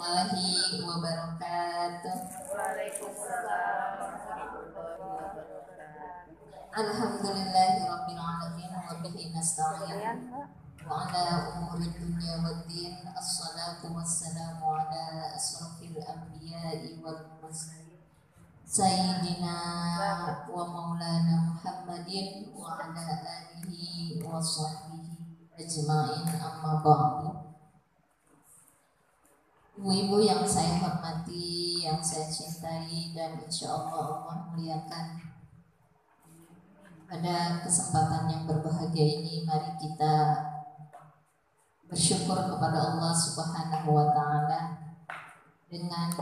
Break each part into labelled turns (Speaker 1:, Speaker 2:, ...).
Speaker 1: warahmatullahi wabarakatuh.
Speaker 2: Waalaikumsalam warahmatullahi wabarakatuh.
Speaker 1: Alhamdulillahirabbil alamin wa bihi nasta'in wa ala umuri dunya waddin. Assalatu wassalamu ala asrafil anbiya'i wal mursalin sayyidina wa maulana Muhammadin wa ala alihi wa sahbihi ajma'in, amma ba'du. Ibu-ibu yang saya hormati, yang saya cintai, dan insya Allah muliakan, pada kesempatan yang berbahagia ini mari kita bersyukur kepada Allah Subhanahu wa Ta'ala. Dengan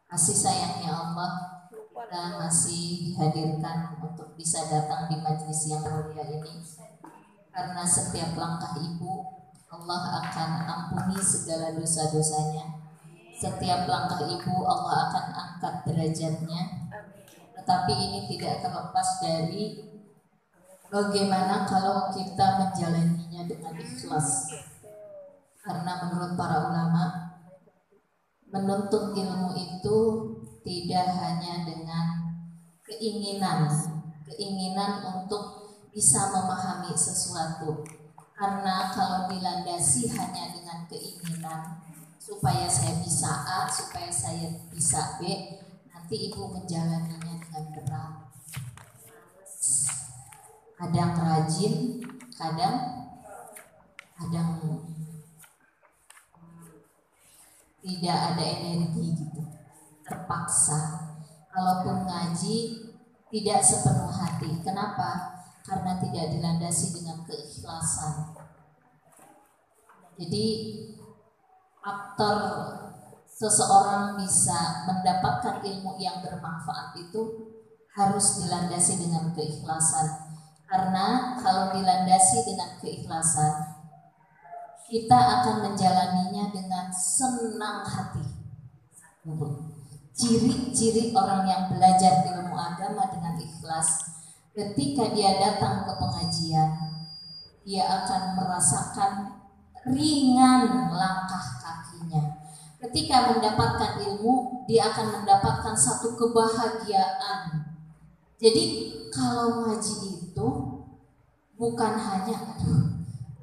Speaker 1: kasih sayangnya Allah, kita masih dihadirkan untuk bisa datang di majelis yang mulia ini, karena setiap langkah ibu Allah akan ampuni segala dosa-dosanya. Setiap langkah ibu Allah akan angkat derajatnya. Tetapi ini tidak terlepas dari bagaimana kalau kita menjalaninya dengan ikhlas. Karena menurut para ulama, menuntut ilmu itu tidak hanya dengan keinginan untuk bisa memahami sesuatu. Karena kalau dilandasi hanya dengan keinginan supaya saya bisa A, supaya saya bisa B, nanti ibu menjalaninya dengan berat. Kadang rajin, kadang tidak ada energi gitu, terpaksa. Kalaupun ngaji tidak sepenuh hati. Kenapa? Karena tidak dilandasi dengan keikhlasan. Jadi faktor seseorang bisa mendapatkan ilmu yang bermanfaat itu harus dilandasi dengan keikhlasan. Karena kalau dilandasi dengan keikhlasan, kita akan menjalaninya dengan senang hati. Ciri-ciri orang yang belajar ilmu agama dengan ikhlas, ketika dia datang ke pengajian, dia akan merasakan ringan langkah kakinya. Ketika mendapatkan ilmu, dia akan mendapatkan satu kebahagiaan. Jadi kalau ngaji itu bukan hanya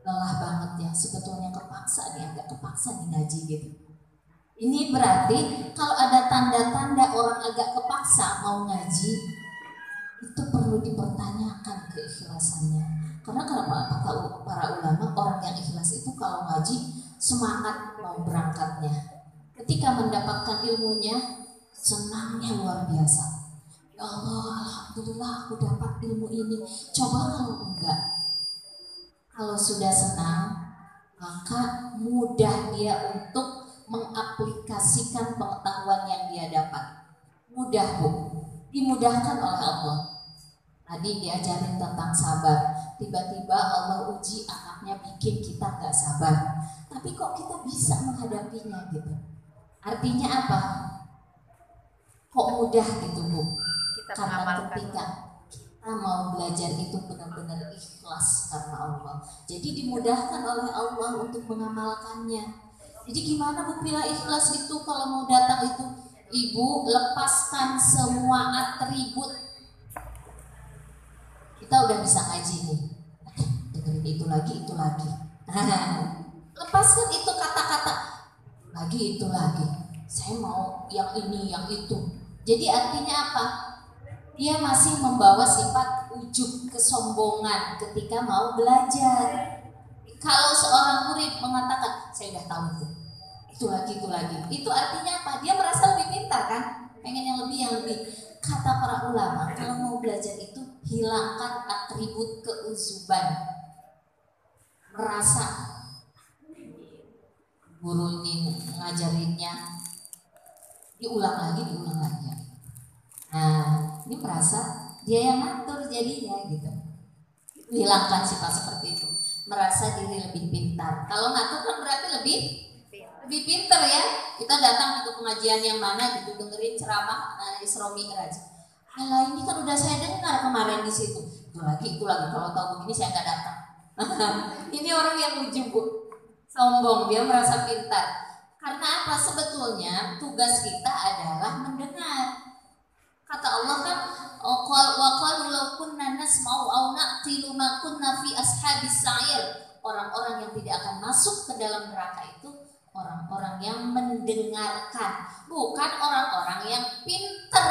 Speaker 1: lelah banget ya, sebetulnya kepaksa nih, agak kepaksa nih ngaji gitu. Ini berarti kalau ada tanda-tanda orang agak kepaksa mau ngaji, itu perlu dipertanyakan keikhlasannya. Karena kalau para ulama, orang yang ikhlas itu kalau ngaji semangat mau berangkatnya. Ketika mendapatkan ilmunya, senangnya luar biasa. Ya Allah, alhamdulillah aku dapat ilmu ini. Coba kalau enggak, kalau sudah senang, maka mudah dia untuk mengaplikasikan pengetahuan yang dia dapat. Mudah bu, dimudahkan oleh Allah. Tadi diajarin tentang sabar, tiba-tiba Allah uji anaknya, bikin kita gak sabar. Tapi kok kita bisa menghadapinya gitu? Artinya apa? Kok mudah gitu bu? Karena ketika kita mau belajar itu benar-benar ikhlas karena Allah. Jadi dimudahkan oleh Allah untuk mengamalkannya. Jadi gimana bu Pila ikhlas itu kalau mau datang itu? Ibu lepaskan semua atribut. Kita udah bisa ngaji nih, dengerin itu lagi. Lepaskan itu kata-kata, lagi itu lagi. Saya mau yang ini, yang itu. Jadi artinya apa? Dia masih membawa sifat ujub, kesombongan ketika mau belajar. Kalau seorang murid mengatakan, saya udah tahu itu lagi. Itu artinya apa? Dia merasa lebih pintar kan? Pengen yang lebih. Kata para ulama, kalau mau belajar itu hilangkan atribut keuzuban. Merasa guru ini ngajarinnya diulang lagi. Nah, ini merasa dia yang ngatur jadinya gitu. Hilangkan sifat seperti itu. Merasa diri lebih pintar. Kalau ngatur kan berarti lebih pintar ya. Kita datang ke pengajian yang mana gitu, dengerin ceramah Isra Mi'raj. Alah, ini kan udah saya dengar kemarin di situ. Itu lagi. Kalau tahu begini saya nggak datang. Ini orang yang ujub, sombong, dia merasa pintar. Karena apa? Sebetulnya tugas kita adalah mendengar. Kata Allah kan, wa qalu law kunna nasma'u aw na'qilu ma kunna fi ashabis sa'ir. Orang-orang yang tidak akan masuk ke dalam neraka itu orang-orang yang mendengarkan, bukan orang-orang yang pinter,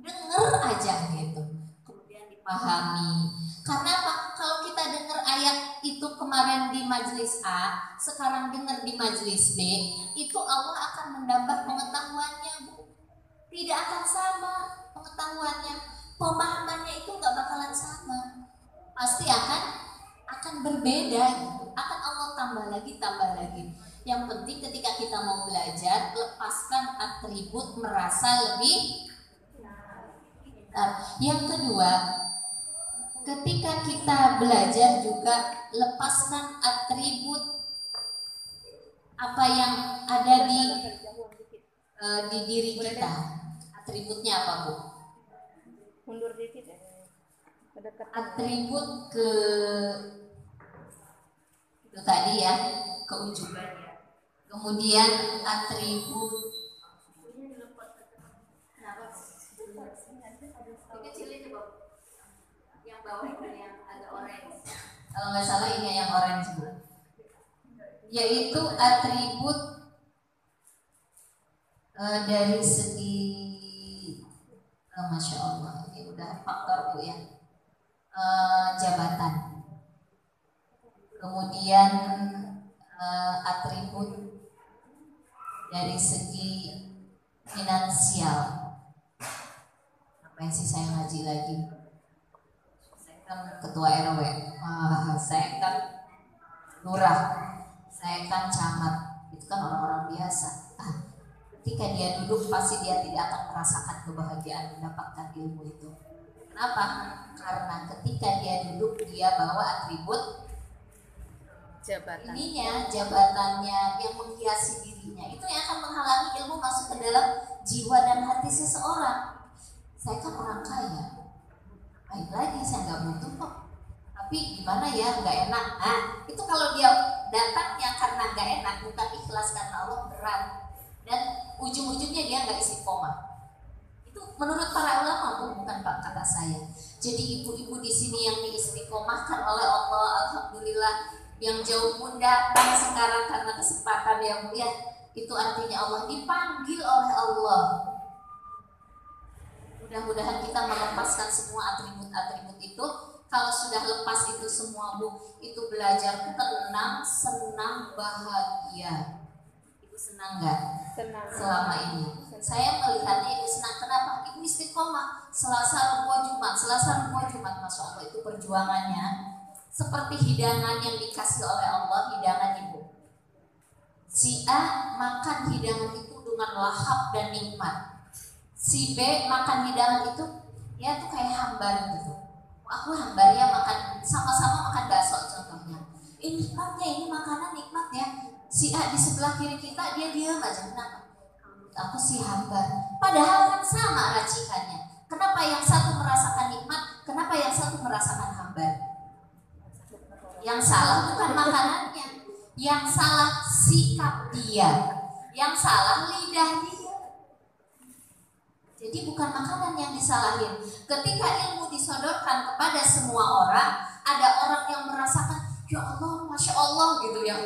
Speaker 1: dengar aja gitu. Kemudian dipahami. Karena apa? Kalau kita dengar ayat itu kemarin di majelis A, sekarang dengar di majelis B, itu Allah akan menambah pengetahuannya, Bu. Tidak akan sama pengetahuannya, pemahamannya itu nggak bakalan sama, pasti akan berbeda gitu. Akan Allah tambah lagi. Yang penting ketika kita mau belajar, lepaskan atribut merasa lebih. Yang kedua, ketika kita belajar juga lepaskan atribut apa yang ada di diri kita. Atributnya apa, Bu?
Speaker 2: Mundur dikit ya.
Speaker 1: Atribut itu tadi ya, keujubannya. Kemudian atribut yang bawah itu yang agak orange. Kalau nggak salah ini yang orange, Bu. Yaitu atribut dari segi Masya Allah, ini udah faktor, Bu, ya. Jabatan. Kemudian atribut dari segi finansial. Apa sih saya ngaji lagi? Saya kan ketua RW, saya kan lurah, saya kan camat. Itu kan orang-orang biasa. Ketika dia duduk pasti dia tidak akan merasakan kebahagiaan mendapatkan ilmu itu. Kenapa? Karena ketika dia duduk dia bawa atribut jabatannya yang menghiasi dirinya. Itu yang akan menghalangi ilmu masuk ke dalam jiwa dan hati seseorang. Saya kan orang kaya, baik lagi saya nggak butuh kok. Tapi gimana ya, nggak enak. Itu kalau dia datangnya karena nggak enak, bukan ikhlas karena Allah, berat. Dan ujung-ujungnya dia nggak istiqomah. Itu menurut para ulama, bukan Pak kata saya. Jadi ibu-ibu di sini yang diistiqomahkan oleh Allah, alhamdulillah, yang jauh pun datang sekarang karena kesempatan yang mulia, itu artinya Allah dipanggil oleh Allah. Mudah-mudahan kita melepaskan semua atribut-atribut itu. Kalau sudah lepas itu semua, Bu, itu belajar tenang, senang, bahagia. Senang nggak?
Speaker 2: Senang.
Speaker 1: Selama ini saya melihatnya ibu senang. Kenapa? Ibu istiqomah Selasa, Rabu, Jumat, Masya Allah, itu perjuangannya seperti hidangan yang dikasih oleh Allah. Hidangan ibu, si A makan hidangan itu dengan lahap dan nikmat, si B makan hidangan itu ya tuh kayak hambar gitu. Aku hambar ya, makan sama-sama makan bakso contohnya. Ini nikmatnya, ini makanan nikmat ya. Si A di sebelah kiri kita, dia diam aja. Kenapa? Aku si hambar. Padahal kan sama racikannya. Kenapa yang satu merasakan nikmat, kenapa yang satu merasakan hambar? Yang salah bukan makanannya, yang salah sikap dia, yang salah lidah dia. Jadi bukan makanan yang disalahin. Ketika ilmu disodorkan kepada semua orang, ada orang yang merasakan, ya Allah, Masya Allah gitu ya,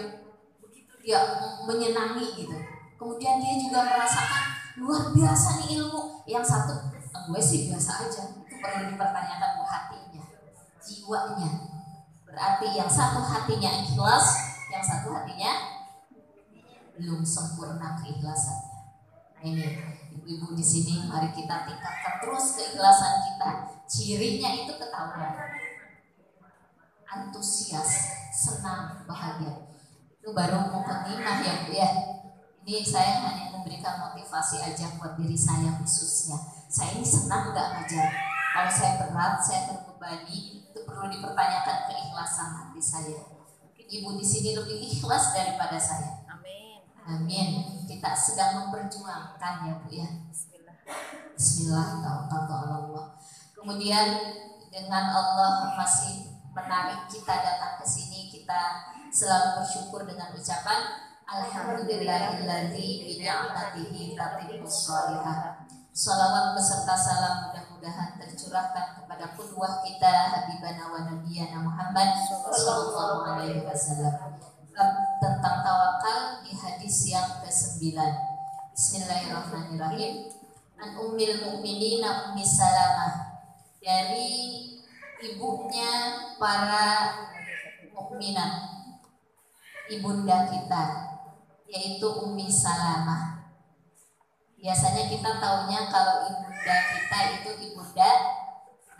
Speaker 1: dia menyenangi gitu. Kemudian dia juga merasakan luar biasa nih ilmu. Yang satu, gue sih biasa aja. Itu perlu dipertanyakan bu hatinya, jiwanya. Berarti yang satu hatinya ikhlas, yang satu hatinya belum sempurna keikhlasannya. Nah ini ibu-ibu di sini, mari kita tingkatkan terus keikhlasan kita. Cirinya itu ketahuan, antusias, senang, bahagia. Itu baru mukadimah ya Bu ya. Ini saya hanya memberikan motivasi aja buat diri saya khususnya. Saya ini senang nggak ngajar. Kalau saya berat, saya terbebani, itu perlu dipertanyakan keikhlasan hati saya. Mungkin ibu di sini lebih ikhlas daripada saya.
Speaker 2: Amin.
Speaker 1: Amin. Kita sedang memperjuangkan ya Bu ya. Bismillah, Allah. Kemudian dengan Allah masih menarik kita datang ke sini, kita selalu bersyukur dengan ucapan Alhamdulillahilladzi bi ni'matihi tatimmus shalihat. Shalawat beserta salam mudah-mudahan tercurahkan kepada qudwah kita habibana wa nabiyana Muhammad sallallahu alaihi wasallam. Tentang tawakal di hadis yang ke-9. Bismillahirrahmanirrahim. An ummil mu'minina Ummi Salamah, dari ibunya para mukminat, ibunda kita, yaitu Ummi Salamah. Biasanya kita taunya kalau ibunda kita itu ibunda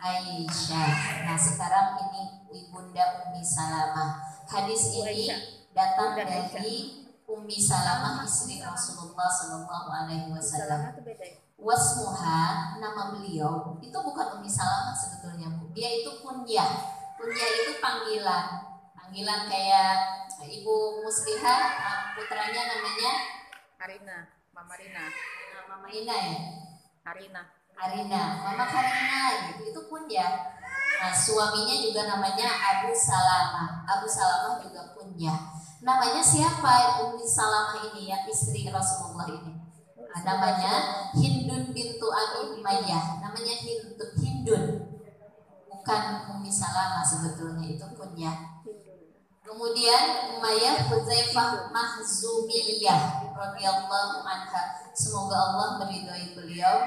Speaker 1: Aisyah. Nah, sekarang ini ibunda Ummi Salamah. Hadis ini datang dari Ummi Salamah, istri Rasulullah Shallallahu Alaihi Wasallam. Wasmuha, nama beliau itu bukan Ummi Salamah sebetulnya, Bu. Dia itu kunyah. Kunyah itu panggilan kayak Ibu Muslihah, putranya namanya
Speaker 2: Karina, Mama Rina.
Speaker 1: Nah, Mama Ina ya?
Speaker 2: Karina,
Speaker 1: Mama Karina gitu. Itu kunyah. Nah, suaminya juga namanya Abu Salamah. Abu Salamah juga kunyah. Namanya siapa Ummi Salamah ini, yang istri Rasulullah ini? Nah, namanya Hindun bintu Abi Umayyah. Namanya Hindun. Bukan Ummi Salamah sebetulnya, itu kunyah. Kemudian Umayyah Hudzaifah Mahzumiyah radhiyallahu anha. Semoga Allah meridhai beliau.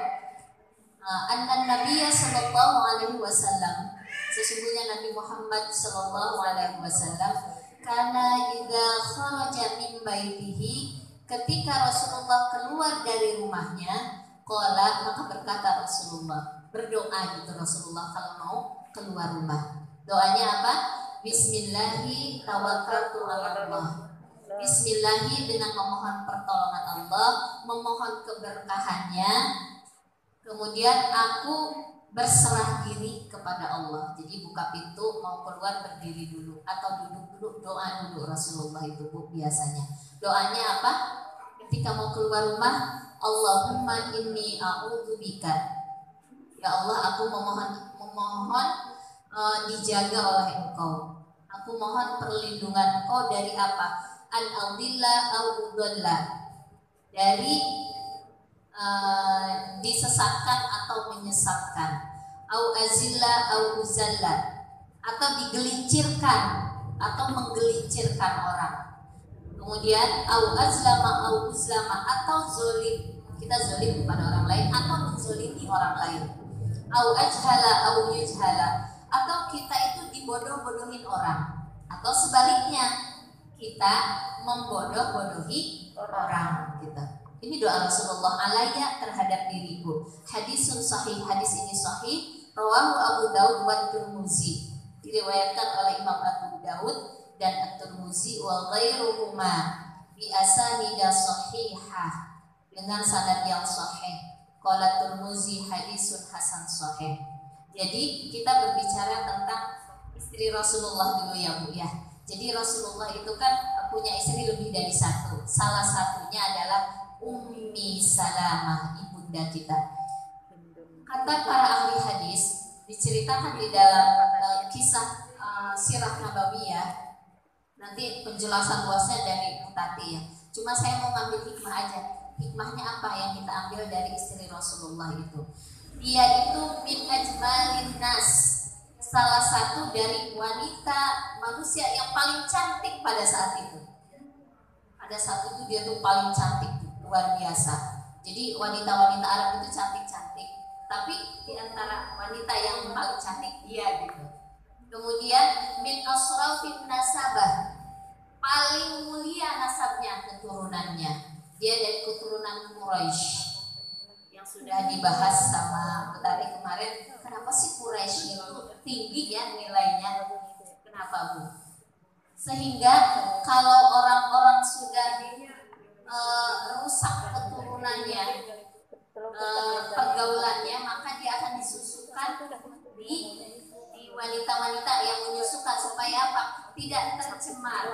Speaker 1: Anna Nabiyya sallallahu alaihi wasallam, sesungguhnya Nabi Muhammad sallallahu alaihi wasallam, kana idza kharaja min baitihi, ketika Rasulullah keluar dari rumahnya, qala, maka berkata Rasulullah, berdoa gitu Rasulullah kalau mau keluar rumah. Doanya apa? Bismillahi tawakkaltu 'ala Allah. Bismillahi, dengan memohon pertolongan Allah, memohon keberkahannya. Kemudian aku berserah diri kepada Allah. Jadi buka pintu mau keluar berdiri dulu atau duduk dulu, doa dulu Rasulullah itu, Bu, biasanya. Doanya apa? Ketika mau keluar rumah, Allahumma inni a'udzubika. Ya Allah, aku memohon dijaga oleh Engkau. Aku mohon perlindungan Engkau dari apa? An-audillah au-udallah, dari disesatkan atau menyesatkan, au azilla au uzalla, atau digelincirkan atau menggelincirkan orang. Kemudian au azlama au uzlama, atau zolim, kita zolim kepada orang lain atau menzolimi orang lain. Au ajhala au yujhala, atau kita itu dibodoh-bodohin orang, atau sebaliknya kita membodoh-bodohi orang gitu. Ini doa Rasulullah alaiya terhadap diriku. Hadisun sahih, hadis ini sahih. Rawahu Abu Daud wa Tirmuzi, diriwayatkan oleh Imam Abu Daud dan At-Tirmuzi wa ghairuhuma bi asanida sahihah, dengan sanad yang sahih. Qala Tirmuzi hadisun hasan sahih. Jadi kita berbicara tentang istri Rasulullah dulu ya, Bu ya. Jadi Rasulullah itu kan punya istri lebih dari satu. Salah satunya adalah Ummi Salamah, ibunda kita. Kata para ahli hadis, diceritakan di dalam kisah Sirah Nabawiyah. Nanti penjelasan luasnya dari Mutati ya. Cuma saya mau ngambil hikmah aja. Hikmahnya apa yang kita ambil dari istri Rasulullah itu? Dia itu min ajmalin nas, salah satu dari wanita manusia yang paling cantik pada saat itu. Pada saat itu dia tuh paling cantik, luar biasa. Jadi wanita-wanita Arab itu cantik-cantik, tapi di antara wanita yang paling cantik dia gitu. Kemudian min asrafin nasabah, paling mulia nasabnya, keturunannya. Dia dari keturunan Quraisy, yang sudah dibahas sama Betari kemarin. Kenapa sih Quraisy itu tinggi ya nilainya? Kenapa, Bu? Sehingga kalau orang-orang sudah rusak keturunannya, pergaulannya, maka dia akan disusukan di wanita-wanita yang menyusukan, supaya apa? Tidak tercemar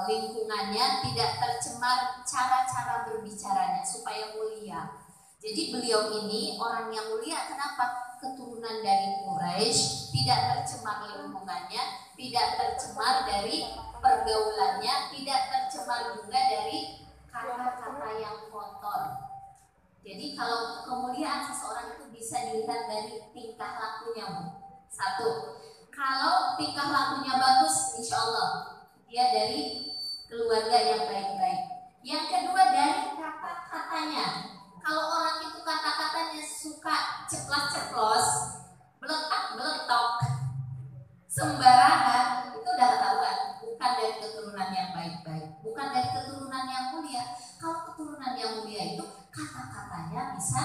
Speaker 1: lingkungannya, tidak tercemar cara-cara berbicaranya, supaya mulia. Jadi beliau ini orang yang mulia. Kenapa? keturunan dari Quraisy, tidak tercemar lingkungannya, tidak tercemar dari pergaulannya, tidak tercemar juga dari kata-kata yang kotor. Jadi kalau kemuliaan seseorang itu bisa dilihat dari tingkah lakunya, Bu. Satu, kalau tingkah lakunya bagus, insya Allah dia dari keluarga yang baik-baik. Yang kedua, dari kata-katanya. Kalau orang itu kata-katanya suka ceplas-ceplos, beletak-beletok, sembarangan, itu udah ketahuan bukan dari keturunan yang baik-baik, bukan dari keturunan yang mulia. Kalau keturunan yang mulia itu kata-katanya bisa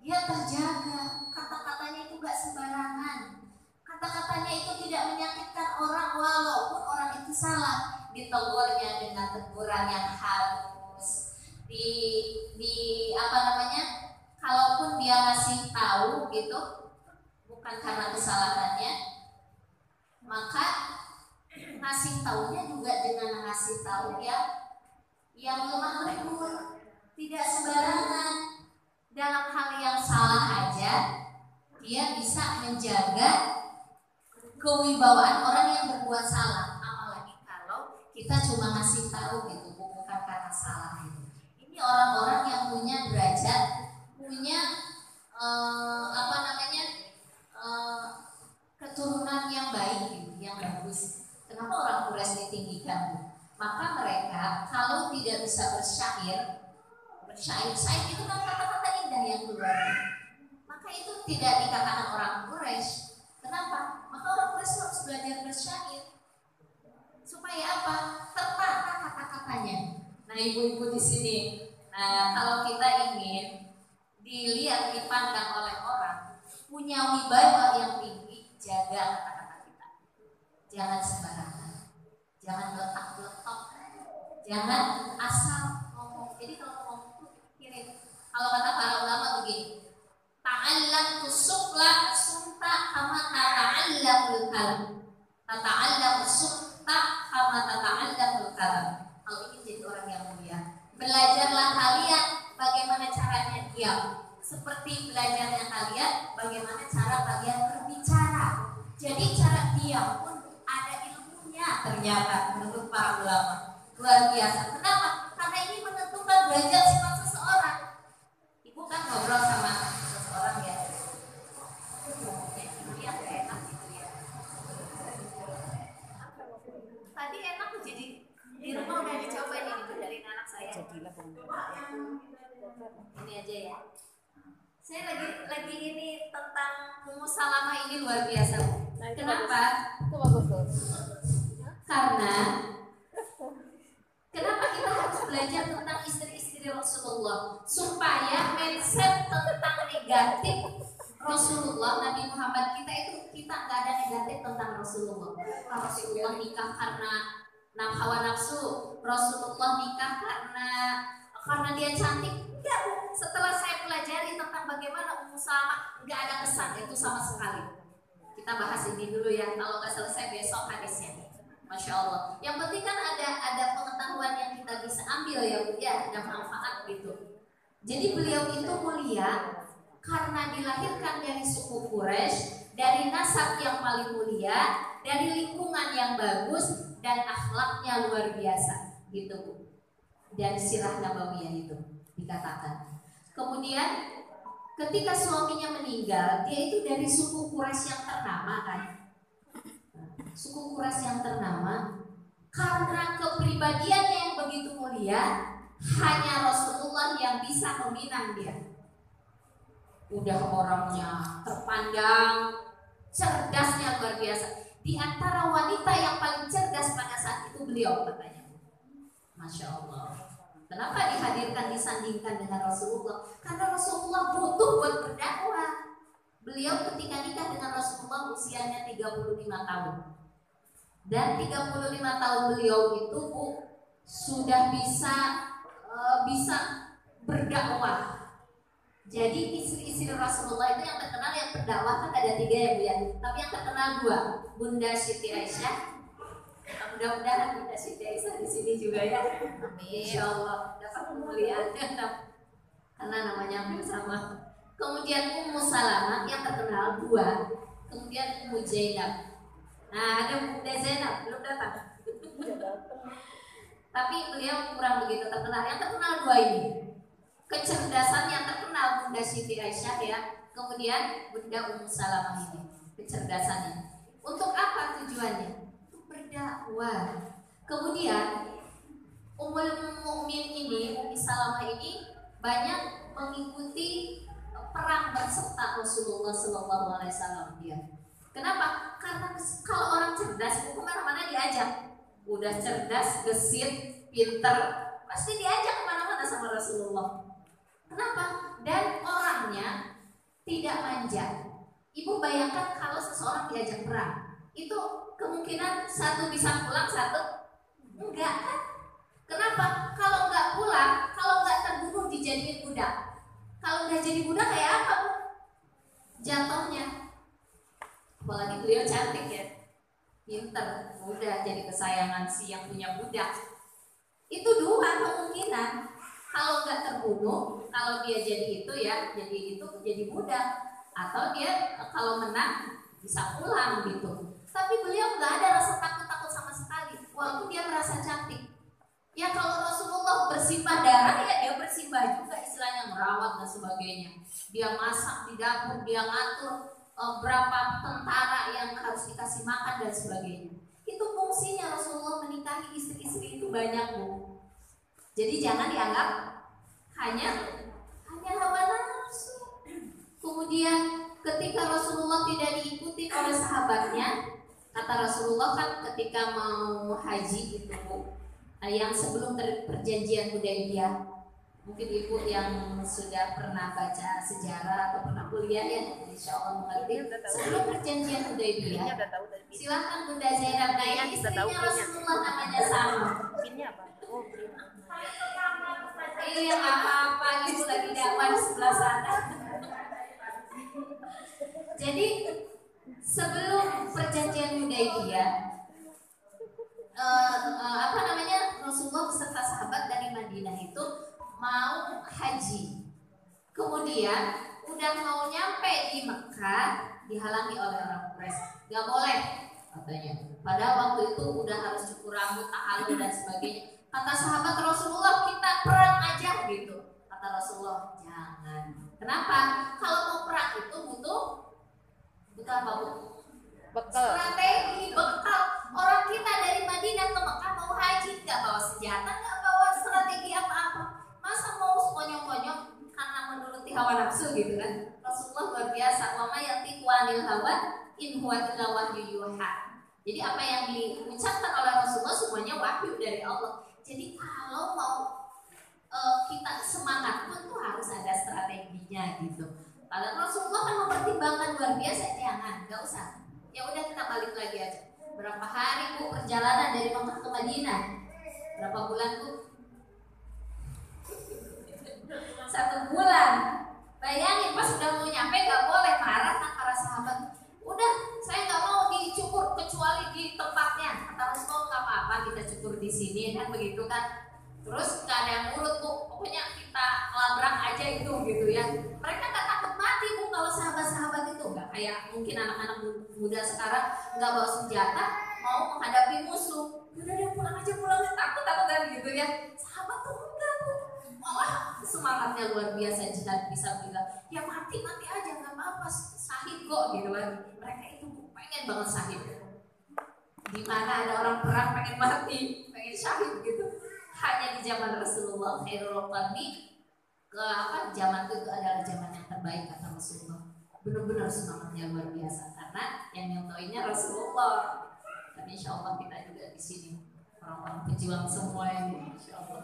Speaker 1: dia terjaga, kata-katanya itu gak sembarangan, kata-katanya itu tidak menyakitkan orang walaupun orang itu salah, ditegurnya dengan teguran yang halus, di apa namanya, kalaupun dia ngasih tahu gitu bukan karena kesalahannya, maka ngasih taunya juga dengan ngasih tahu yang lemah lembut, tidak sembarangan. Dalam hal yang salah aja dia bisa menjaga kewibawaan orang yang berbuat salah, apalagi kalau kita cuma ngasih tahu gitu, bukan karena salah gitu. Ini orang-orang yang punya derajat, punya apa namanya, keturunan yang baik gitu, yang bagus. Kenapa orang Quraisy ditinggikan, Bu? Maka mereka kalau tidak bisa bersyair itu kan kata-kata indah yang keluar, maka itu tidak dikatakan orang Quraisy. Kenapa? Maka orang Quraisy harus belajar bersyair supaya apa? Tertata kata-katanya. Nah, ibu-ibu di sini, nah kalau kita ingin dilihat, dipandang oleh orang punya wibawa yang tinggi, jaga kata-kata kita. Jangan sembarangan, jangan letak-letak, jangan asal ngomong. Jadi kalau ngomong itu pikirin. Kalau kata para ulama begini, ta'allam tusukla sunta kama ta'allamul kalam. Ta'allam sunta kama ta'allamul kalam. Kalau ingin jadi orang yang mulia, belajarlah kalian bagaimana caranya diam, seperti belajarnya kalian bagaimana cara kalian berbicara. Jadi cara diam pun ada ilmunya ternyata menurut para ulama. Luar biasa. Kenapa? Karena ini menentukan derajat sifat seseorang. Ibu kan ngobrol sama seseorang ya, ibu yang gak enak gitu ya. Tadi enak tuh, jadi di rumah udah dicoba nih dari anak saya. Ini aja ya. Saya lagi ini tentang Ummu Salamah, ini luar biasa. Kenapa?
Speaker 3: Itu bagus tuh.
Speaker 1: Karena kenapa kita harus belajar tentang istri-istri Rasulullah, supaya mindset tentang negatif Rasulullah Nabi Muhammad kita nggak ada negatif tentang Rasulullah. Rasulullah nikah karena hawa nafsu, Rasulullah nikah karena dia cantik. Enggak, Bu. Setelah saya pelajari tentang bagaimana Ummu Salamah, nggak ada kesan itu sama sekali. Kita bahas ini dulu ya, kalau nggak selesai besok hadisnya. Masya Allah. Yang penting kan ada pengetahuan yang kita bisa ambil ya, Bu, ya, ada manfaat gitu. Jadi beliau itu mulia karena dilahirkan dari suku Quraisy, dari nasab yang paling mulia, dari lingkungan yang bagus, dan akhlaknya luar biasa gitu, Bu. Dan sirah nabawiyah itu dikatakan. Kemudian ketika suaminya meninggal, dia itu dari suku Quraisy yang ternama kan. Suku Quraisy yang ternama, karena kepribadiannya yang begitu mulia, hanya Rasulullah yang bisa meminang dia. Udah orangnya terpandang, cerdasnya luar biasa. Di antara wanita yang paling cerdas pada saat itu beliau katanya. Masya Allah. Kenapa dihadirkan, disandingkan dengan Rasulullah? Karena Rasulullah butuh buat berdakwah. Beliau ketika nikah dengan Rasulullah usianya 35 tahun. Dan 35 tahun beliau itu, Bu, sudah bisa berdakwah. Jadi istri-istri Rasulullah itu yang terkenal, yang berdakwah kan ada 3 ya, Bu ya. Tapi yang terkenal 2, Bunda Siti Aisyah. Mudah-mudahan Bunda Siti Aisyah di sini juga ya. Amin. Insya Allah dapat kemuliaan karena namanya hampir sama. kemudian Ummu Salamah yang terkenal 2, kemudian Ummu Zainab. Nah, ada Bunda Zainab belum datang. Tapi beliau kurang begitu terkenal. Yang terkenal 2 ini. Kecerdasan yang terkenal Bunda Siti Aisyah ya. Kemudian Bunda Ummu Salamah ini. Kecerdasannya. Untuk apa tujuannya? Untuk berdakwah. Kemudian Ummul Mukmin ini, Ummu Salamah ini banyak mengikuti perang berserta Rasulullah SAW dia. Kenapa? Karena kalau orang cerdas itu kemana-mana diajak. Udah cerdas, gesit, pinter, pasti diajak kemana-mana sama Rasulullah. Kenapa? Dan orangnya tidak manja. Ibu bayangkan kalau seseorang diajak perang, itu kemungkinan satu bisa pulang, satu enggak kan? Kenapa? Kalau enggak pulang, kalau enggak terbunuh dijadiin budak. Kalau udah jadi budak kayak apa, Bu? Jatuhnya. Apalagi beliau cantik ya, pinter, udah jadi kesayangan si yang punya budak. Itu 2 kemungkinan. Kalau nggak terbunuh, kalau dia jadi itu ya, jadi budak. Atau dia kalau menang bisa pulang gitu. Tapi beliau nggak ada rasa takut sama sekali, walaupun dia merasa cantik. Ya kalau Rasulullah bersimbah darah ya dia bersimbah juga, istilahnya merawat dan sebagainya. Dia masak di dapur, dia ngatur berapa tentara yang harus dikasih makan dan sebagainya. Itu fungsinya Rasulullah menikahi istri-istri itu banyak, Bu. Jadi jangan dianggap hanya hawa nafsu. Kemudian ketika Rasulullah tidak diikuti oleh sahabatnya, kata Rasulullah kan ketika mau haji itu, Bu, yang sebelum perjanjian Hudaybiyah, mungkin ibu yang sudah pernah baca sejarah atau pernah kuliah ya, insya Allah mengerti. Sebelum perjanjian Hudaybiyah, silahkan Bunda Zainab nanya, istrinya Rasulullah namanya sama.
Speaker 2: Ini apa? Oh,
Speaker 1: Iya nggak apa-apa, ibu lagi dakwah di sebelah sana. Jadi sebelum perjanjian Hudaybiyah, Rasulullah beserta sahabat dari Madinah itu mau haji. Kemudian udah mau nyampe di Mekah, dihalangi oleh orang Quraisy. Gak boleh katanya. Padahal waktu itu udah harus cukur rambut, tahalul dan sebagainya. Kata sahabat Rasulullah, kita perang aja gitu. Kata Rasulullah, jangan. Kenapa? Kalau mau perang itu butuh apa, Bu?
Speaker 2: bekal.
Speaker 1: Strategi, bekal. Orang kita dari Madinah ke Mekah mau haji, nggak bawa senjata, nggak bawa strategi apa-apa. Masa mau konyol-konyol karena menuruti hawa nafsu gitu kan? Rasulullah luar biasa. Wa may yantiqu 'anil hawa in huwa illa wahyu yuha. Jadi apa yang diucapkan oleh Rasulullah semuanya wahyu dari Allah. Jadi kalau mau kita semangat pun tuh harus ada strateginya gitu. Kalau Rasulullah kan mempertimbangkan luar biasa, jangan, nggak usah. Ya udah kita balik lagi aja. Berapa hari, Bu, perjalanan dari Mekah ke Madinah? Berapa bulan, Bu? 1 bulan. Bayangin pas udah mau nyampe nggak boleh, marah kan para sahabat. Udah, saya nggak mau dicukur kecuali di tempatnya. Kata Rasulullah, nggak apa-apa kita cukur di sini kan begitu kan. Terus nggak ada yang urut, Bu, pokoknya kita labrak aja itu gitu ya. Mereka nggak takut mati, Bu, kalau sahabat-sahabat itu nggak kayak mungkin anak-anak muda sekarang nggak bawa senjata mau menghadapi musuh. Udah deh pulang aja, takut kan gitu ya. Sahabat tuh enggak, Bu, malah semangatnya luar biasa. Jihad bisa bilang ya mati aja nggak apa-apa, syahid kok gitu kan. Mereka itu pengen banget syahid. Di mana ada orang perang pengen mati, pengen syahid gitu. Hanya di zaman Rasulullah khairul qarni, zaman itu adalah zaman yang terbaik kata Rasulullah. Benar-benar semangatnya luar biasa karena yang nyontoinnya Rasulullah. Dan insya Allah kita juga di sini orang-orang pejuang semua ini, insya Allah.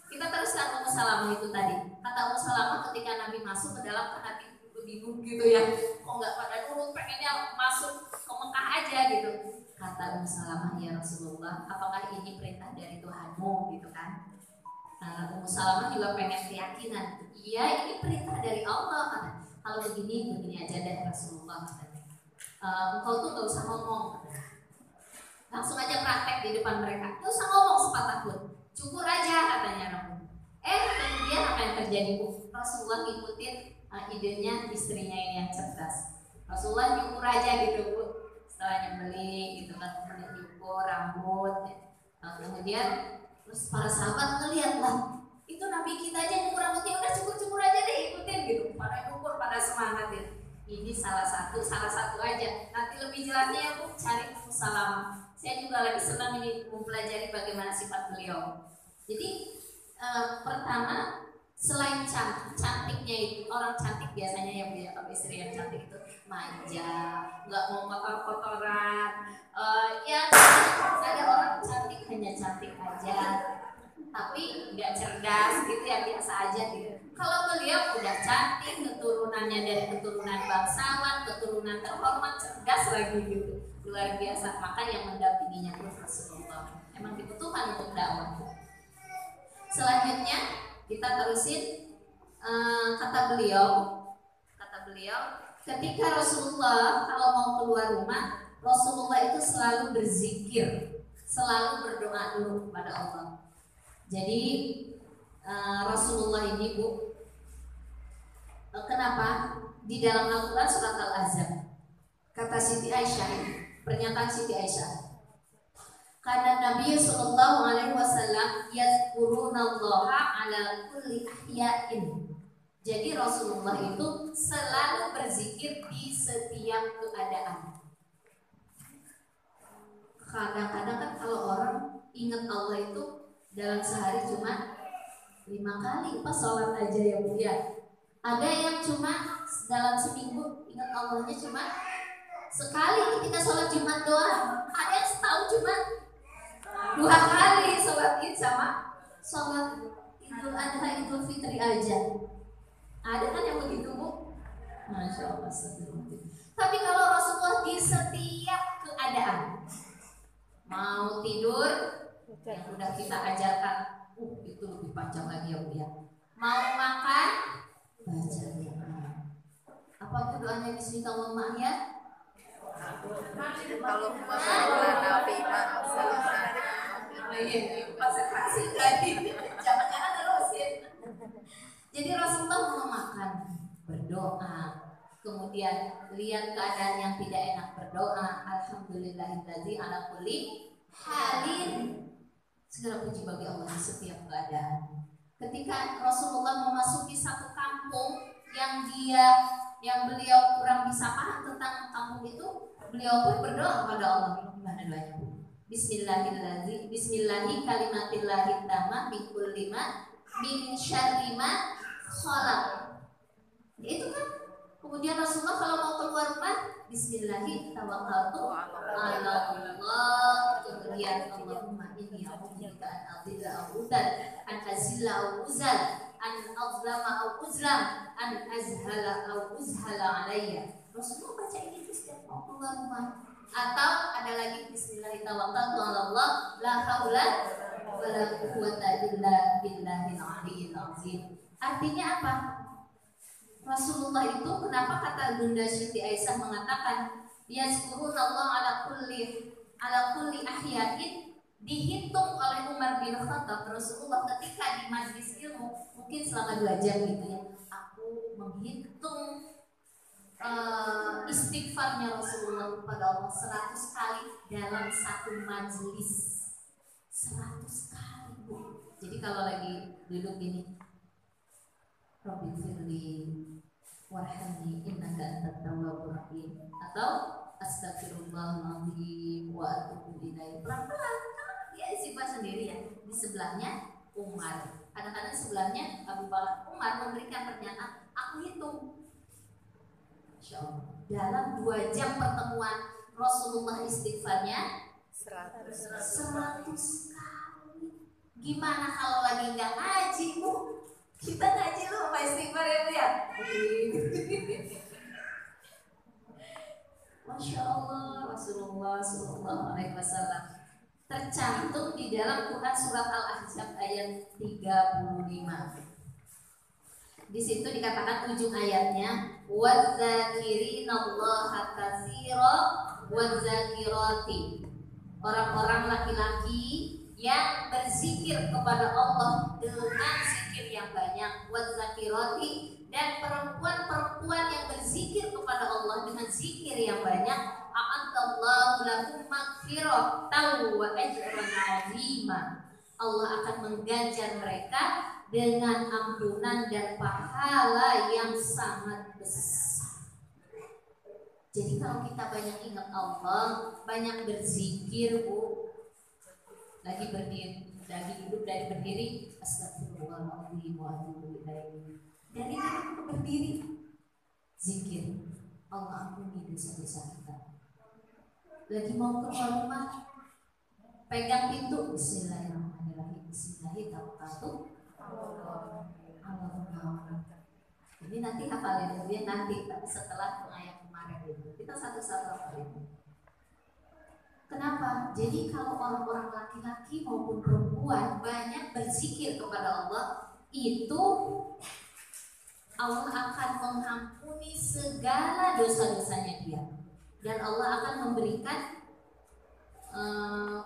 Speaker 1: Kita teruskan Ummu Salamah itu tadi. Kata Ummu Salamah ketika Nabi masuk ke dalam hati bingung gitu ya, kok nggak pada dulu pengennya masuk ke Mekah aja gitu. Kata Ummu Salamah, ya Rasulullah, apakah ini perintah dari Tuhanmu gitu kan? Ummu Salamah juga pengen keyakinan. Iya, ini perintah dari Allah kan. Kalau begini aja deh Rasulullah katanya. Engkau tuh gak usah ngomong. Langsung aja praktek di depan mereka. Gak usah ngomong sepatah pun. Cukur aja katanya Rasul. Kemudian apa yang terjadi, Bu? Rasulullah ngikutin idenya istrinya ini yang cerdas. Rasulullah nyukur aja gitu Bu, setelah nyembeli gitu kan, kemudian nyukur rambut ya. Kemudian terus para sahabat ngeliat lah, itu Nabi kita aja nyukur rambutnya, udah cukur aja deh, ikutin gitu. Pada nyukur, pada semangat gitu. Ini salah satu aja. Nanti lebih jelasnya ya Bu, cari Ummu Salamah. Saya juga lagi senang ini mempelajari bagaimana sifat beliau. Jadi pertama, selain cantiknya itu, orang cantik biasanya yang punya istri yang cantik itu manja, nggak mau kotor-kotoran. Ya ada orang cantik hanya cantik aja, tapi nggak cerdas gitu ya, biasa aja gitu. Kalau beliau udah cantik, keturunannya dari keturunan bangsawan, keturunan terhormat, cerdas lagi gitu, luar biasa. Maka yang mendampinginya pun Rasulullah. Emang dibutuhkan untuk dakwah. Selanjutnya kita terusin kata beliau, ketika Rasulullah kalau mau keluar rumah, Rasulullah itu selalu berzikir, selalu berdoa dulu kepada Allah. Jadi Rasulullah ini Bu, kenapa di dalam Al-Quran surat Al-Ahzab kata Siti Aisyah, pernyataan Siti Aisyah, karena Nabi Sallallahu Alaihi Wasallam yazkurunallaha ala kulli ahya'in. Jadi Rasulullah itu selalu berzikir di setiap keadaan. Kadang-kadang kan kalau orang ingat Allah itu dalam sehari cuma 5 kali pas sholat aja ya Bu ya. Ada yang cuma dalam seminggu ingat Allahnya cuma sekali ketika sholat Jumat doang. Ada yang setahun cuma 2 kali sholat Id sama sholat Idul Adha, Idul Fitri aja. Ada kan yang begitu Bu? Masya Allah. Tapi kalau Rasulullah di setiap keadaan, mau tidur yang udah kita ajarkan, itu lebih panjang lagi ya Bu ya. Mau makan, baca doa. Apa itu doanya Bismillahirrahmanirrahim?
Speaker 2: Kalau puasa Nabi
Speaker 1: konsentrasi tadi, jangan terusin. Jadi Rasulullah mau makan, berdoa, kemudian lihat keadaan yang tidak enak, berdoa, alhamdulillahillazi ala kulli halin. Segala puji bagi Allah di setiap keadaan. Ketika Rasulullah memasuki satu kampung yang beliau kurang bisa paham tentang kampung itu, beliau pun berdoa kepada Allah. Gimana doanya Bu? Bismillahi kalimatillahi tamma min kulli ma min syarri ma khalaq. Itu kan. Kemudian Rasulullah kalau mau keluar rumah, Bismillahi tawakkaltu ala Allah. Kemudian Allahumma inni a'udzubika an adilla au udal, an azilla au uzal, an azlama au uzlam, an azhala au uzhala alayya. Rasulullah baca ini setiap mau keluar rumah. Atau ada lagi Bismillahi tawakkaltu ala Allah, la haula wala quwwata illa billahil aliyyil azim. Artinya apa? Rasulullah itu kenapa kata Bunda Siti Aisyah mengatakan yazkurunallah ala kulli ahya'in, dihitung oleh Umar bin Khattab. Rasulullah ketika di majlis ilmu mungkin selama 2 jam gitu ya, aku menghitung istighfarnya Rasulullah kepada Allah 100 kali dalam satu majlis. 100 kali Bu. Jadi kalau lagi duduk gini, Rabbi firli warhamni innaka antat tawwabur rahim, atau astagfirullahaladzim wa atubu ilaih, pelan-pelan. Dia istighfar sendiri ya. Di sebelahnya Umar, kadang-kadang sebelahnya Abu Bakar. Umar memberikan pernyataan, aku hitung, Insya Allah, dalam 2 jam pertemuan Rasulullah istighfarnya 100 kali. Gimana kalau lagi nggak ngaji Bu? Kita ngaji lu apa istighfar ya Bu ya? Masya Allah, Rasulullah Sallallahu Alaihi Wasallam tercantum di dalam Quran surat Al-Ahzab ayat 35. Di situ dikatakan ujung ayatnya, wadzakirinallaha katsira wadzakirati. Orang-orang laki-laki yang berzikir kepada Allah dengan zikir yang banyak, wadzakirati, dan perempuan-perempuan yang berzikir kepada Allah dengan zikir yang banyak, a'adallahu lahum maghfiratan wa ajran 'azima. Allah akan mengganjar mereka dengan ampunan dan pahala yang sangat besar. Jadi kalau kita banyak ingat Allah, banyak berzikir, Bu, lagi berdiri, lagi duduk dari berdiri, astagfirullahaladzim wa atubu ilaih. Dari duduk ke berdiri, zikir, Allah ampuni dosa-dosa kita. Lagi mau keluar rumah, pegang pintu, bismillahirrahmanirrahim, bismillahirrahmanirrahim. Allahumma. Ini nanti hafalin, dia nanti, tapi setelah ayat kemarin itu, kita satu-satu hafalin. Kenapa? Jadi kalau orang-orang laki-laki maupun perempuan banyak berzikir kepada Allah, itu Allah akan mengampuni segala dosa-dosanya dia, dan Allah akan memberikan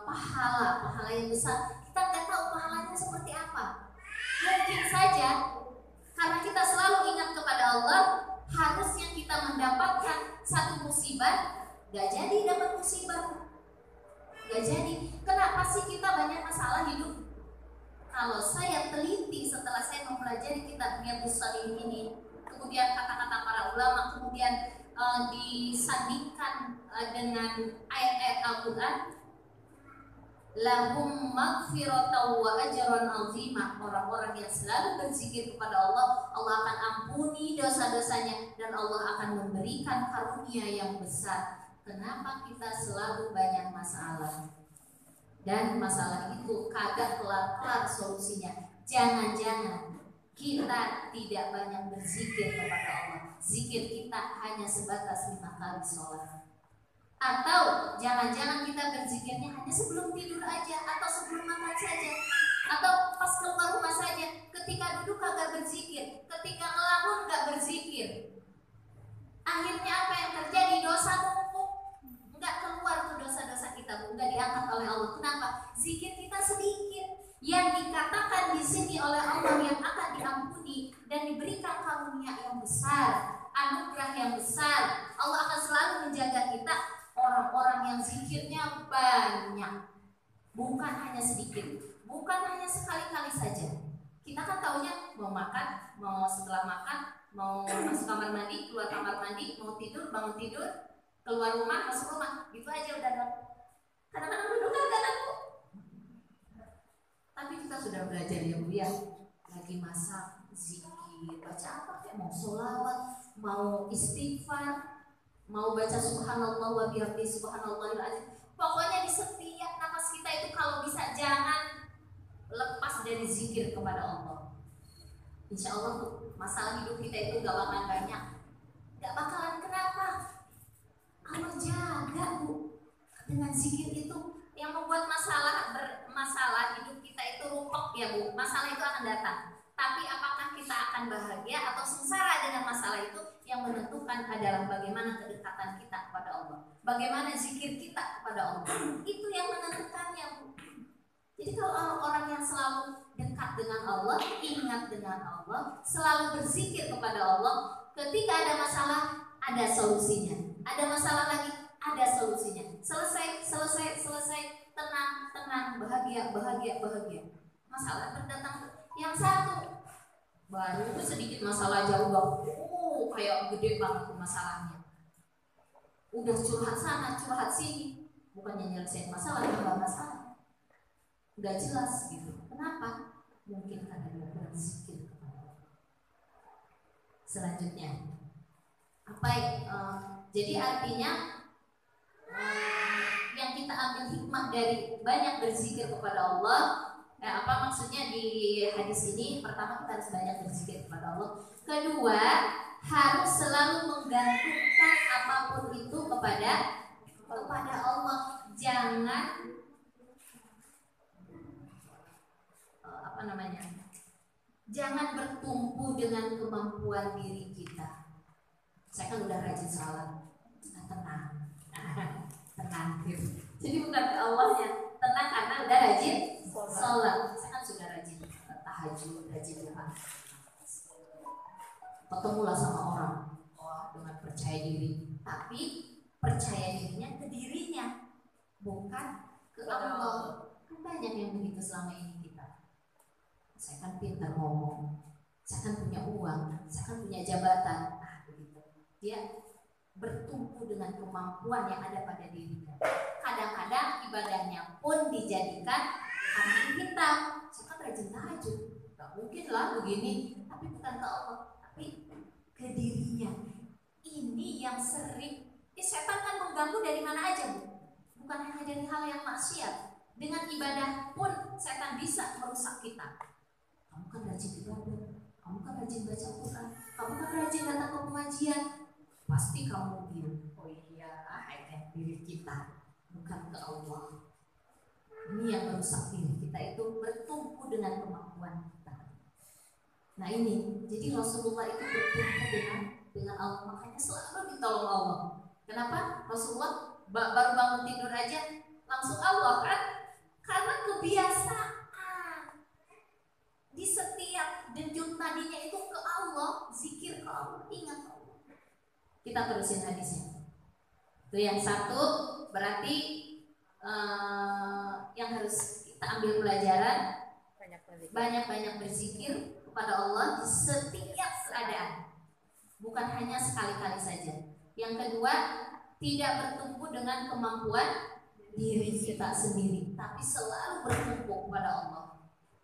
Speaker 1: pahala yang besar. Kita nggak tahu pahalanya seperti apa. Mungkin saja karena kita selalu ingat kepada Allah, harusnya kita mendapatkan satu musibah, nggak jadi dapat musibah. Gak jadi. Kenapa sih kita banyak masalah hidup? Kalau saya teliti setelah saya mempelajari kitab Riyadhus Shalihin ini, kemudian kata-kata para ulama, kemudian disandingkan dengan ayat-ayat Al-Quran, lahum maghfiratan wa ajran 'azima. Orang-orang yang selalu berzikir kepada Allah, Allah akan ampuni dosa-dosanya dan Allah akan memberikan karunia yang besar. Kenapa kita selalu banyak masalah? Dan masalah itu kagak kelar-kelar solusinya. Jangan-jangan kita tidak banyak berzikir kepada Allah. Zikir kita hanya sebatas 5 kali sholat. Atau jangan-jangan kita berzikirnya hanya sebelum tidur aja, atau sebelum makan saja, atau pas keluar rumah saja. Ketika duduk kagak berzikir, ketika ngelamun gak berzikir. Akhirnya apa yang terjadi? Dosa numpuk, nggak keluar tuh dosa-dosa kita, nggak diangkat oleh Allah. Kenapa? Zikir kita sedikit. Yang dikatakan di sini oleh Allah yang akan diampuni dan diberikan karunia yang besar, anugerah yang besar. Allah akan selalu menjaga kita, orang-orang yang zikirnya banyak, bukan hanya sedikit, bukan hanya sekali-kali saja. Kita kan taunya mau makan, mau setelah makan, mau masuk kamar mandi, keluar kamar mandi, mau tidur, bangun tidur, keluar rumah, masuk rumah, gitu aja udah. Kadang-kadang duduk kan Bu. Tapi kita sudah belajar ya Bu ya, lagi masak, zikir, baca apa kayak, mau sholawat, mau istighfar, mau baca subhanallah wa bihamdihi subhanallahil azim. Pokoknya di setiap nafas kita itu kalau bisa jangan lepas dari zikir kepada Allah. Insya Allah tuh masalah hidup kita itu gak bakalan banyak, gak bakalan. Kenapa? Allah jaga Bu dengan zikir itu. Yang membuat masalah hidup kita itu rumpek ya Bu, masalah itu akan datang. Tapi apakah kita akan bahagia atau sengsara dengan masalah itu, yang menentukan adalah bagaimana kedekatan kita kepada Allah, bagaimana zikir kita kepada Allah. Itu yang menentukannya Bu. Jadi kalau orang-orang yang selalu dekat dengan Allah, ingat dengan Allah, selalu berzikir kepada Allah, ketika ada masalah ada solusinya, ada masalah lagi ada solusinya. Selesai, tenang, bahagia. Masalah berdatang yang satu, baru sedikit masalah jauh kayak gede banget masalahnya. Udah curhat sana, curhat sini, bukannya nyelesain masalah, tambah masalah. Udah jelas gitu. Kenapa? Mungkin karena dia berzikir kepada Allah. Selanjutnya, jadi artinya yang kita ambil hikmah dari banyak berzikir kepada Allah, apa maksudnya di hadis ini? Pertama, kita harus banyak berzikir kepada Allah. Kedua, harus selalu menggantungkan apapun itu kepada Allah. Jangan jangan bertumpu dengan kemampuan diri kita. Saya kan udah rajin salat, tenang. Jadi bukan Allahnya tenang karena udah rajin sholat. Saya kan sudah rajin tahajud, rajin doa. Ketemulah sama orang, dengan percaya diri. Tapi percaya dirinya ke dirinya, bukan ke Allah. Kan banyak yang begitu selama ini kita. Saya kan pintar ngomong, saya kan punya uang, saya kan punya jabatan. Nah begitu. Dia bertumpu dengan kemampuan yang ada pada dirinya. Kadang-kadang ibadahnya pun dijadikan kambing hitam. Saya kan rajin tahajud, gak mungkin lah begini. Tapi bukan ke Allah, tapi ke dirinya. Ini yang sering setan kan mengganggu dari mana aja, Bu. Bukan hanya dari hal yang maksiat. Dengan ibadah pun setan bisa merusak kita. Kamu kan rajin ibadah, kamu kan rajin baca Quran, kamu kan rajin datang ke pengajian. Pasti kamu bilang, oh iya, hanya diri kita, bukan ke Allah. Ini yang merusak diri kita itu bertumpu dengan kemampuan kita. Nah ini, jadi Rasulullah itu bertumpu dengan Allah, makanya selalu ditolong Allah. Kenapa? Rasulullah baru bangun tidur aja langsung Allah kan? Karena kebiasaan. Di setiap denyut nadinya itu ke Allah, zikir ke Allah, ingat Allah. Kita terusin hadisnya. Itu yang satu, berarti yang harus kita ambil pelajaran, banyak-banyak berzikir kepada Allah di setiap keadaan, bukan hanya sekali-kali saja. Yang kedua, tidak bertumpu dengan kemampuan diri kita sendiri, tapi selalu bertumpu kepada Allah.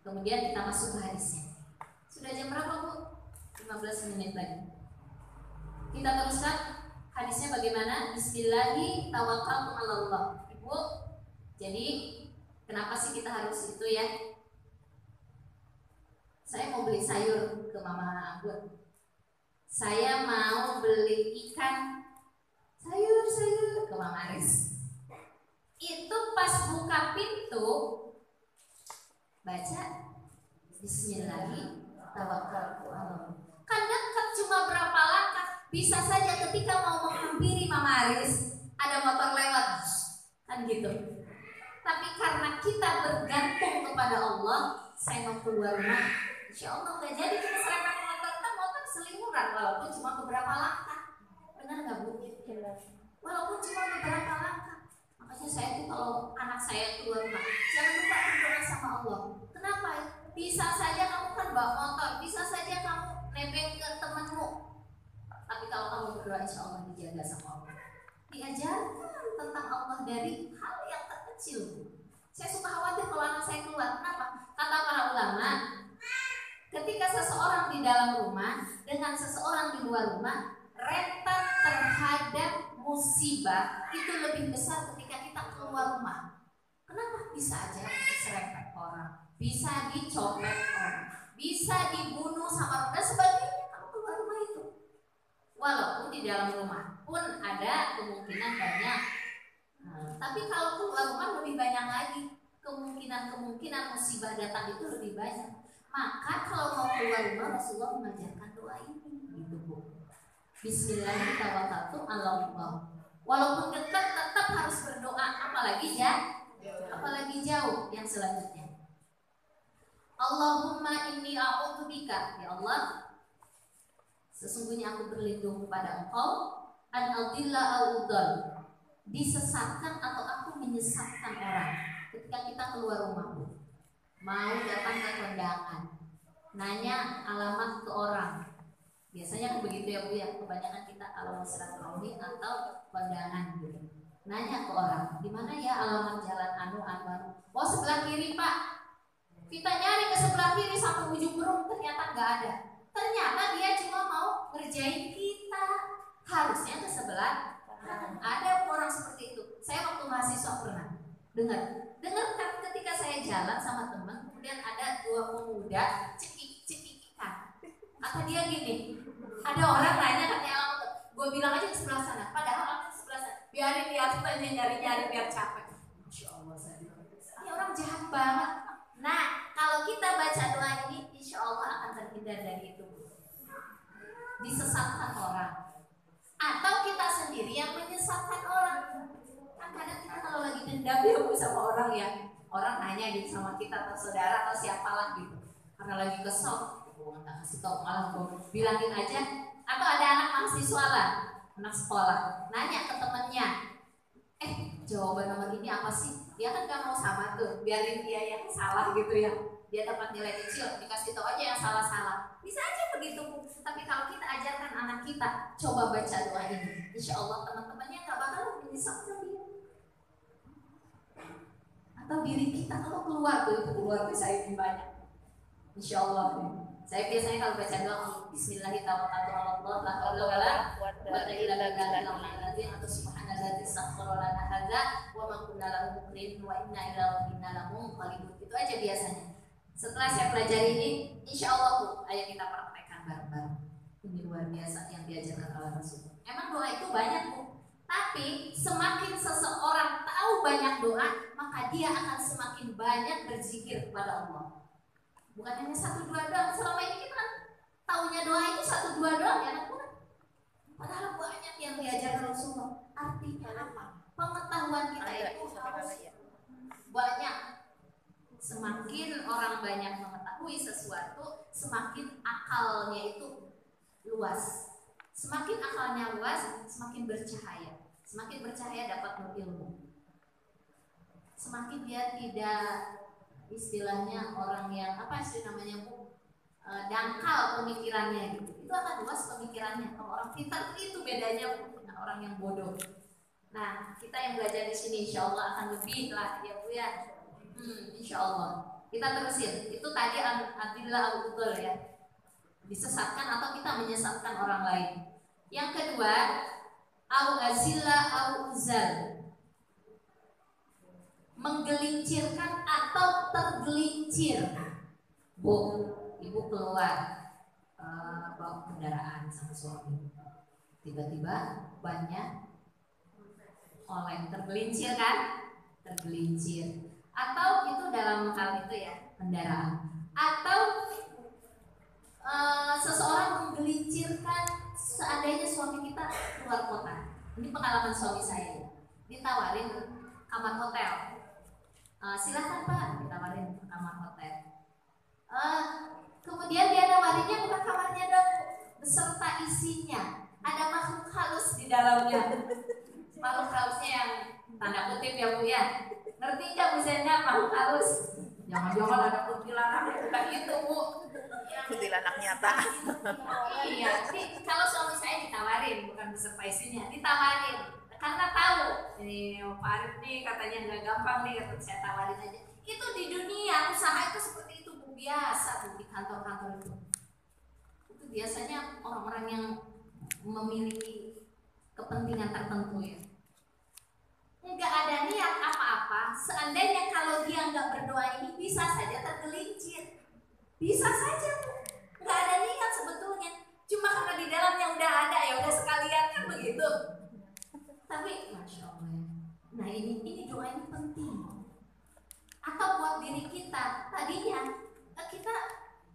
Speaker 1: Kemudian kita masuk ke hadisnya. Sudah jam berapa, Bu? 15 menit lagi. Kita teruskan hadisnya bagaimana? Bismillahi tawakkaltu 'ala Allah. Ibu, jadi kenapa sih kita harus itu ya? Saya mau beli sayur ke Mama Anggun. Saya mau beli ikan, sayur ke Mama Aris. Itu pas buka pintu baca Bismillahi tawakkaltu 'ala Allah. Kan dekat cuma berapa langkah. Bisa saja ketika mau menghampiri Mama Aris ada motor lewat, kan gitu. Tapi karena kita bergantung kepada Allah, saya mau keluar rumah, insya Allah nggak jadi kita serempet motor. Kan motor selimuran walaupun cuma beberapa langkah. Benar nggak, Bu? Walaupun cuma beberapa langkah. Makanya saya tuh kalau anak saya keluar rumah, jangan lupa berdoa sama Allah. Kenapa? Bisa saja kamu kan bawa motor, bisa saja kamu nebeng ke temanmu. Tapi kalau kamu berdoa, insya Allah dijaga sama Allah. Diajarkan tentang Allah dari hal yang terkecil. Saya suka khawatir kalau anak saya keluar. Kenapa? Kata para ulama, ketika seseorang di dalam rumah dengan seseorang di luar rumah, rentan terhadap musibah itu lebih besar ketika kita keluar rumah. Kenapa? Bisa aja diserempet orang, bisa dicopet orang, bisa dibunuh sama orang dan sebagainya kalau keluar rumah itu. Walaupun di dalam rumah pun ada kemungkinan banyak. Tapi kalau keluar rumah lebih banyak lagi. Kemungkinan musibah datang itu lebih banyak. Maka kalau mau keluar rumah Rasulullah mengajarkan doa ini, gitu Bu. Bismillahirrahmanirrahim. Allah. Walaupun dekat tetap harus berdoa, apalagi jauh yang selanjutnya. Allahumma inni a'udzubika, ya Allah, sesungguhnya aku berlindung kepada Engkau an adilla al-udal, disesatkan atau aku menyesatkan orang. Ketika kita keluar rumah, mau datang ke kondangan, nanya alamat ke orang. Biasanya aku begitu ya Bu ya, kebanyakan kita kalau mau silaturahmi atau kondangan gitu. Nanya ke orang, di mana ya alamat jalan anu. Oh sebelah kiri Pak. Kita nyari ke sebelah kiri sampai ujung Berung, ternyata nggak ada. Ternyata dia cuma mau ngerjain kita. Harusnya ke sebelah kanan. Ada orang seperti itu. Saya waktu mahasiswa pernah dengar kan ketika saya jalan sama teman, kemudian ada dua pemuda cekikikan. Kata dia gini, ada orang nanya katanya alamat, gue bilang aja ke sebelah sana. Padahal alamat sebelah sana. Biarin dia tanya nyari biar capek. Masya Allah, saya bilang, ini orang jahat banget. Nah, kalau kita baca doa ini, insya Allah akan terhindar dari itu. Disesatkan orang, atau kita sendiri yang menyesatkan orang. Kan kadang kita kalau lagi dendam ya sama orang ya, orang nanya gitu sama kita atau saudara atau siapalah gitu, karena lagi kesel, gue nggak kasih tau, malah gue bilangin aja. Atau ada anak mahasiswa lah, anak sekolah, nanya ke temennya, jawaban nomor ini apa sih? Dia kan gak mau sama tuh, biarin dia yang salah gitu ya. Dia dapat nilai kecil, dikasih tahu aja yang salah-salah. Bisa aja begitu, Bu. Tapi kalau kita ajarkan anak kita, coba baca doa ini, insya Allah teman-temannya gak bakal menyesatkan dia. Atau diri kita kalau keluar tuh, itu keluarga saya ini banyak, insya Allah. Saya biasanya kalau baca doa, Bismillahirrahmanirrahim, la haula wala quwwata illa billah, atau subhanalladzi sakhkhara lana hadza wa ma kunna lahu muqrinin wa inna ila rabbina lamunqalibun. Itu aja biasanya. Setelah saya pelajari ini, insya Allah Bu, ayo kita praktekkan bareng-bareng. Ini luar biasa yang diajarkan oleh Rasul. Emang doa itu banyak Bu, tapi semakin seseorang tahu banyak doa, maka dia akan semakin banyak berzikir kepada Allah. Bukan hanya 1-2 doang. Selama ini kita kan taunya doa itu 1-2 doang ya, padahal banyak yang diajarkan Rasulullah. Artinya apa? Pengetahuan kita itu harus banyak. Semakin orang banyak mengetahui sesuatu, semakin akalnya itu luas. Semakin akalnya luas, semakin bercahaya. Semakin bercahaya dapat berilmu. Semakin dia tidak, istilahnya orang yang apa sih namanya Bu, dangkal pemikirannya gitu, itu akan luas pemikirannya. Kalau orang pintar itu bedanya Bu dengan orang yang bodoh. Nah, kita yang belajar di sini insya Allah akan lebih lah ya Bu ya. Insya Allah kita terusin. Itu tadi adillah al-udhul ya, disesatkan atau kita menyesatkan orang lain. Yang kedua, au-azilla au-uzal, menggelincirkan atau tergelincir. Bu, ibu keluar bawa kendaraan sama suami, tiba-tiba banyak oleng, tergelincir kan? Tergelincir. Atau itu dalam hal itu ya, kendaraan. Atau seseorang menggelincirkan, seandainya suami kita keluar kota. Ini pengalaman suami saya, ditawarin kamar hotel. Silahkan Pak, ditawarin kamar hotel. Kemudian dia nawarinnya bukan kamarnya dong, beserta isinya. Ada makhluk halus di dalamnya. Makhluk halusnya yang tanda kutip ya Bu ya. Ngerti nggak misalnya makhluk halus? Jangan-jangan ada kuntilanak, bukan itu Bu.
Speaker 2: Kuntilanak nyata.
Speaker 1: Iya, jadi kalau suami saya ditawarin, bukan beserta isinya, ditawarin. Karena tahu ini Pak Arif nih katanya nggak gampang nih, kata saya tawarin aja. Itu di dunia usaha itu seperti itu Bu, biasa Bu, di kantor-kantor itu. Itu biasanya orang-orang yang memiliki kepentingan tertentu ya. Nggak ada niat apa-apa. Seandainya kalau dia nggak berdoa ini bisa saja tergelincir, bisa saja Bu. Nggak ada niat sebetulnya. Cuma karena di dalamnya udah ada ya udah sekalian kan begitu. Tapi Masya Allah ya. Nah ini doa ini penting. Atau buat diri kita. Tadinya kita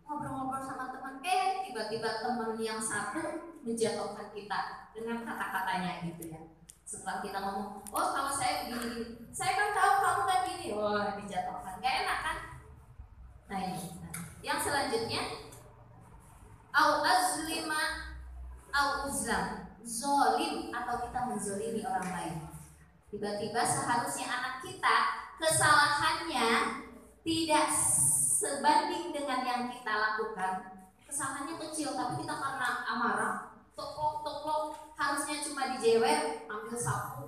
Speaker 1: ngobrol-ngobrol sama teman, tiba-tiba teman yang satu menjatuhkan kita dengan kata-katanya gitu ya. Setelah kita ngomong, oh kalau saya begini-gini, saya kan tahu kamu kan gini, wah dijatuhkan, gak enak kan? Nah ini. Yang selanjutnya, au azlima au uzlam, zolim atau kita menzolimi orang lain. Tiba-tiba seharusnya anak kita kesalahannya tidak sebanding dengan yang kita lakukan. Kesalahannya kecil, tapi kita karena amarah, toklok, harusnya cuma dijewer, ambil sapu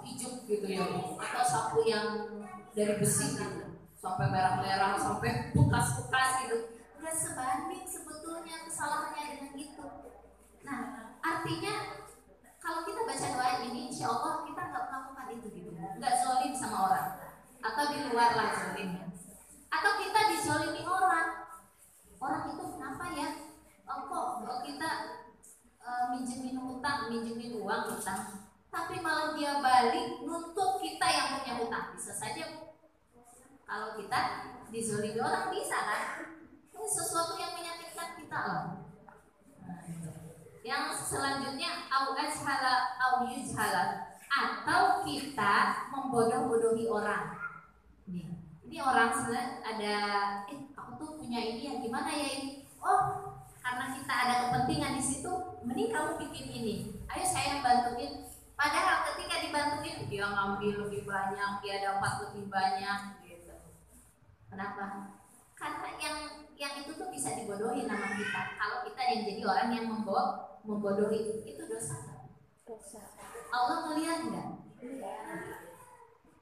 Speaker 1: ijuk gitu ya, atau sapu yang dari besi gitu, sampai merah-merah, sampai bekas-bekas gitu. Udah sebanding sebetulnya kesalahannya dengan itu. Nah, artinya kalau kita baca doa ini, insya Allah kita nggak melakukan itu gitu, nggak zolim sama orang, atau di luar lah zolimnya, atau kita dizolimi orang itu kenapa ya? Kok kita minjemin uang utang, tapi malah dia balik nuntut kita yang punya utang. Bisa saja Bu, kalau kita dizolimi orang bisa kan? Ini sesuatu yang menyakitkan kita loh. Yang selanjutnya au azhala au yuzhala, atau kita membodoh-bodohi orang. Nih, ini orang sebenarnya ada, aku tuh punya ini yang gimana ya ini, oh karena kita ada kepentingan di situ, mending kamu bikin ini, ayo saya bantuin. Padahal ketika dibantuin dia ngambil lebih banyak, dia dapat lebih banyak gitu. Kenapa? Karena yang itu tuh bisa dibodohi nama kita. Kalau kita yang jadi orang yang membodohi, itu dosa.
Speaker 2: Dosa.
Speaker 1: Allah melihat nggak?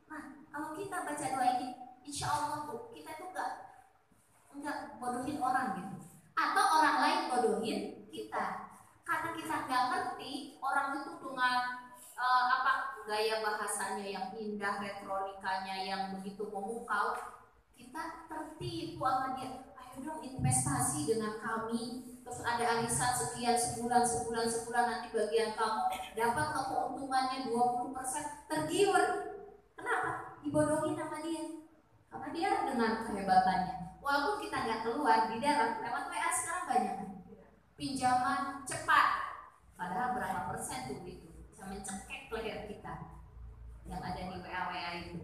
Speaker 1: Nah, kalau kita baca doa ini, insya Allah tuh kita tuh nggak bodohin orang gitu. Atau orang lain bodohin kita, karena kita nggak ngerti orang itu dengan gaya bahasanya yang indah, retorikanya yang begitu memukau, kita tertipu sama dia. Ayo dong investasi dengan kami, terus ada arisan sekian sebulan nanti bagian kamu dapat keuntungannya 20%, tergiur. Kenapa? Dibodohin sama dia, karena dia dengan kehebatannya. Walaupun kita nggak keluar di dalam, lewat WA sekarang banyak pinjaman cepat, padahal berapa persen tuh itu bisa mencekik leher kita yang ada di WA itu.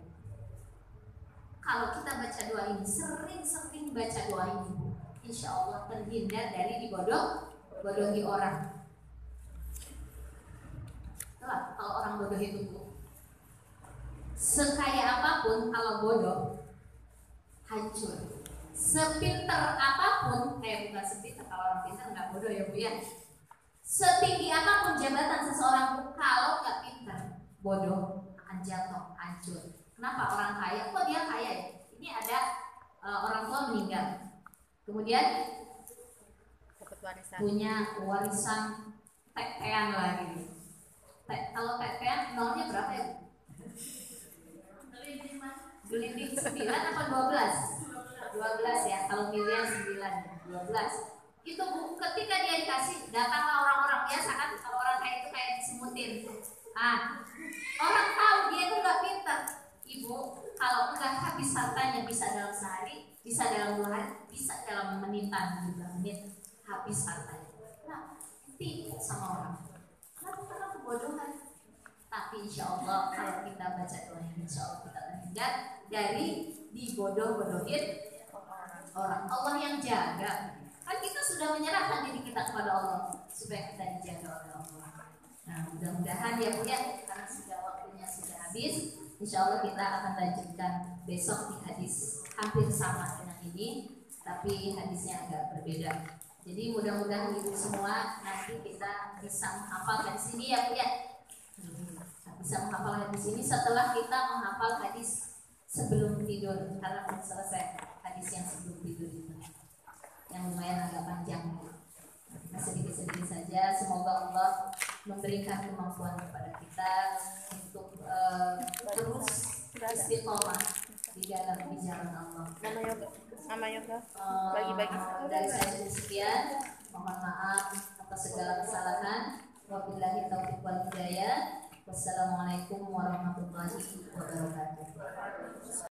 Speaker 1: Kalau kita baca doa ini, sering baca doa ini, insya Allah terhindar dari bodohi orang. Itulah kalau orang bodoh itu, sekaya apapun kalau bodoh hancur. Sepinter apapun, bukan sepinter, kalau orang pinter nggak bodoh ya Bu ya. Setinggi apapun jabatan seseorang, kalau nggak pinter, bodoh, akan jatuh, hancur. Kenapa orang kaya? Kok dia kaya ya? Ini ada orang tua meninggal, kemudian punya warisan tetean lagi. Kalau tetean nolnya berapa ya? Gelinding 9 apa 12? 12 ya, kalau miliar 9, 12. Itu Bu, ketika dia dikasih, datanglah orang-orang biasa kan, kalau orang kaya itu kayak disemutin. Orang tahu dia itu nggak pintar. Ibu, kalau enggak habis hartanya, bisa dalam sehari, bisa dalam 2 hari, bisa dalam menitan juga menit habis hartanya. Nah, tipu sama orang. Karena kebodohan. Tapi insya Allah kalau kita baca doa ini, insya Allah kita terhindar dari dibodoh-bodohin orang. Allah yang jaga. Kan kita sudah menyerahkan diri kita kepada Allah supaya kita dijaga oleh Allah. Nah, mudah-mudahan ya Bu ya, karena sudah waktunya sudah habis, insya Allah kita akan lanjutkan besok di hadis hampir sama dengan ini, tapi hadisnya agak berbeda. Jadi mudah-mudahan ibu semua nanti kita bisa menghafal hadis ini ya Bu ya. Bisa menghafal hadis ini setelah kita menghafal hadis sebelum tidur, karena belum selesai hadis yang sebelum tidur itu, yang lumayan agak panjang. Nah, sedikit-sedikit saja. Semoga Allah memberikan kemampuan kepada kita untuk terus istiqomah di jalan Allah.
Speaker 2: Nama yoga. Bagi-bagi.
Speaker 1: Dari saya sekian. Mohon maaf atas segala kesalahan. Wabillahi taufiq wal hidayah. Wassalamualaikum warahmatullahi wabarakatuh.